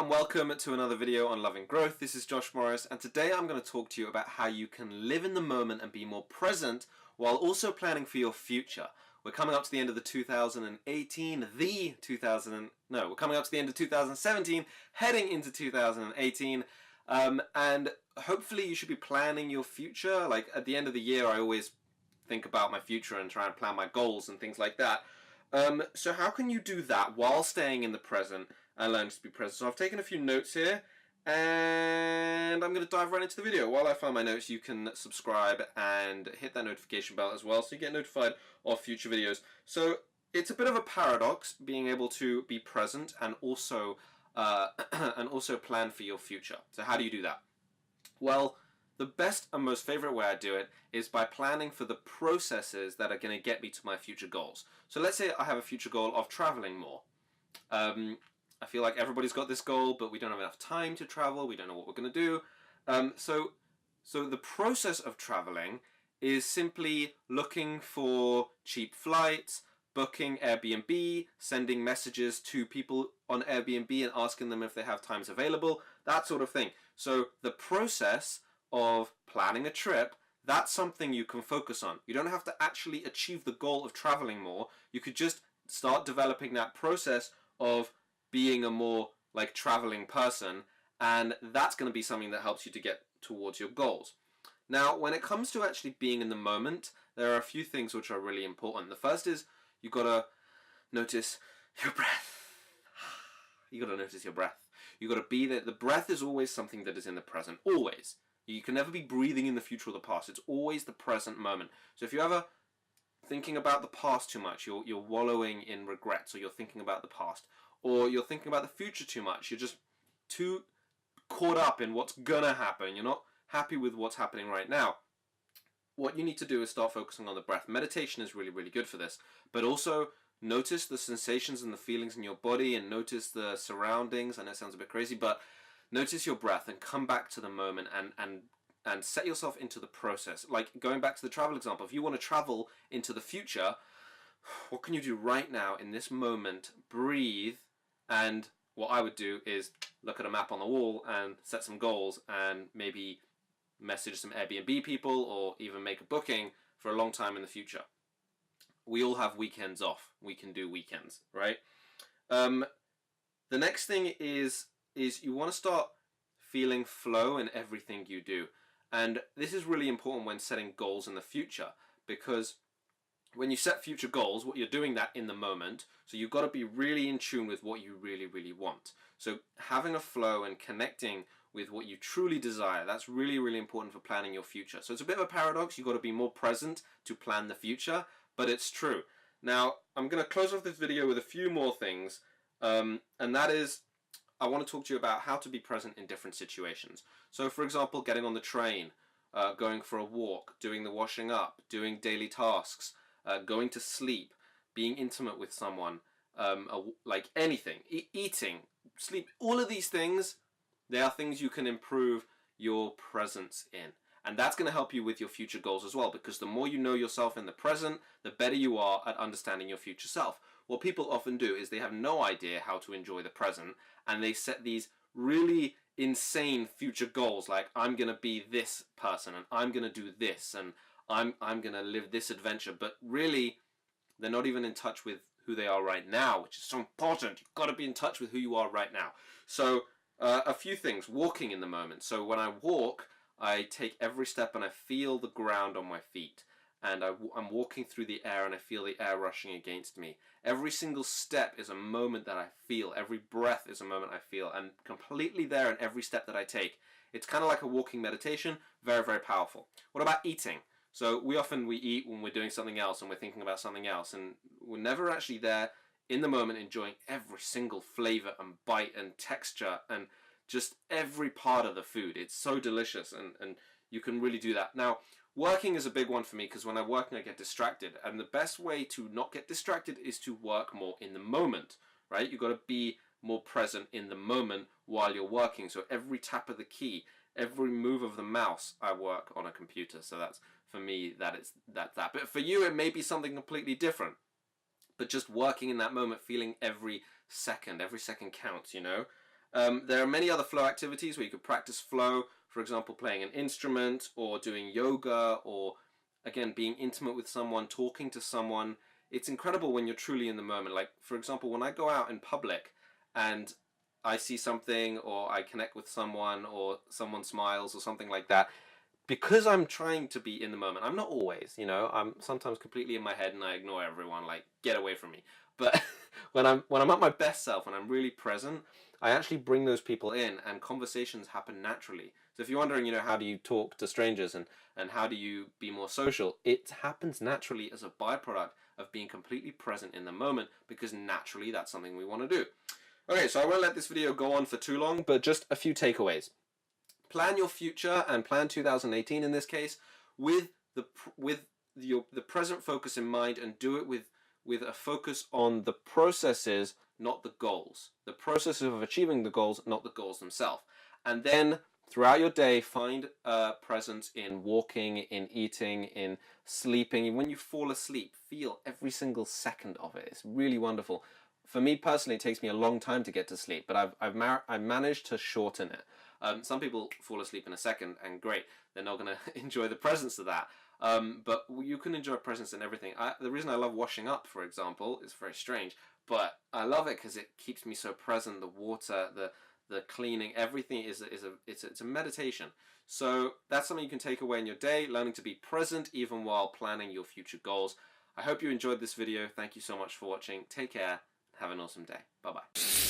and welcome to another video on Loving Growth. This is Josh Morris, and today I'm going to talk to you about how you can live in the moment and be more present while also planning for your future. We're coming up to the end of the 2018, we're coming up to the end of 2017, heading into 2018, and hopefully you should be planning your future. Like at the end of the year, I always think about my future and try and plan my goals and things like that. So how can you do that while staying in the present and learning to be present? So I've taken a few notes here, and I'm going to dive right into the video. While I find my notes, you can subscribe and hit that notification bell as well, so you get notified of future videos. So it's a bit of a paradox being able to be present and also plan for your future. So how do you do that? Well, the best and most favorite way I do it is by planning for the processes that are going to get me to my future goals. So let's say I have a future goal of traveling more. I feel like everybody's got this goal, but we don't have enough time to travel. We don't know what we're going to do. So the process of traveling is simply looking for cheap flights, booking Airbnb, sending messages to people on Airbnb and asking them if they have times available, that sort of thing. So the process of planning a trip, that's something you can focus on. You don't have to actually achieve the goal of traveling more. You could just start developing that process of being a more like traveling person, and that's going to be something that helps you to get towards your goals. Now, when it comes to actually being in the moment, there are a few things which are really important. The first is you got to notice your breath. You got to notice your breath. You got to be there. The breath is always something that is in the present, always. You can never be breathing in the future or the past. It's always the present moment. So if you're ever thinking about the past too much, you're wallowing in regrets, or you're thinking about the past, or you're thinking about the future too much, you're just too caught up in what's gonna happen, you're not happy with what's happening right now, what you need to do is start focusing on the breath. Meditation is really, really good for this, but also notice the sensations and the feelings in your body, and notice the surroundings. I know it sounds a bit crazy, but notice your breath and come back to the moment and set yourself into the process. Like going back to the travel example, if you want to travel into the future, what can you do right now in this moment? Breathe. And what I would do is look at a map on the wall and set some goals, and maybe message some Airbnb people, or even make a booking for a long time in the future. We all have weekends off. We can do weekends, right? The next thing is you want to start feeling flow in everything you do. And this is really important when setting goals in the future, because when you set future goals, what you're doing that in the moment, so you've got to be really in tune with what you really, really want. So having a flow and connecting with what you truly desire, that's really, really important for planning your future. So it's a bit of a paradox. You've got to be more present to plan the future, but it's true. Now, I'm going to close off this video with a few more things, and that is, I want to talk to you about how to be present in different situations. So for example, getting on the train, going for a walk, doing the washing up, doing daily tasks, going to sleep, being intimate with someone, like anything, eating, sleep, all of these things, they are things you can improve your presence in. And that's going to help you with your future goals as well, because the more you know yourself in the present, the better you are at understanding your future self. What people often do is they have no idea how to enjoy the present, and they set these really insane future goals, like I'm going to be this person, and I'm going to do this, and I'm going to live this adventure, but really they're not even in touch with who they are right now, which is so important. You've got to be in touch with who you are right now. So a few things. Walking in the moment. So when I walk, I take every step and I feel the ground on my feet, and I'm walking through the air and I feel the air rushing against me. Every single step is a moment that I feel. Every breath is a moment I feel, and completely there in every step that I take. It's kind of like a walking meditation. Very, very powerful. What about eating? So we eat when we're doing something else and we're thinking about something else, and we're never actually there in the moment enjoying every single flavor and bite and texture and just every part of the food. It's so delicious, and you can really do that. Now, working is a big one for me, because when I'm working I get distracted, and the best way to not get distracted is to work more in the moment, right? You've got to be more present in the moment while you're working. So every tap of the key, every move of the mouse, I work on a computer. So that's, for me, that's that. But for you, it may be something completely different. But just working in that moment, feeling every second counts, you know? There are many other flow activities where you could practice flow, for example, playing an instrument or doing yoga or, again, being intimate with someone, talking to someone. It's incredible when you're truly in the moment. Like, for example, when I go out in public and I see something or I connect with someone or someone smiles or something like that, because I'm trying to be in the moment. I'm not always, you know, I'm sometimes completely in my head and I ignore everyone, like, get away from me. But when I'm at my best self, when I'm really present, I actually bring those people in and conversations happen naturally. So if you're wondering, you know, how do you talk to strangers and how do you be more social, it happens naturally as a byproduct of being completely present in the moment, because naturally that's something we want to do. Okay, so I won't let this video go on for too long, but just a few takeaways. Plan your future and plan 2018 in this case with the present focus in mind, and do it with a focus on the processes, not the goals. The process of achieving the goals, not the goals themselves. And then throughout your day, find presence in walking, in eating, in sleeping. When you fall asleep, feel every single second of it. It's really wonderful. For me personally, it takes me a long time to get to sleep, but I've managed to shorten it. Some people fall asleep in a second, and great, they're not going to enjoy the presence of that. But you can enjoy presence in everything. The reason I love washing up, for example, is very strange, but I love it because it keeps me so present. The water, the cleaning, everything it's a meditation. So that's something you can take away in your day, learning to be present even while planning your future goals. I hope you enjoyed this video. Thank you so much for watching. Take care. Have an awesome day. Bye-bye.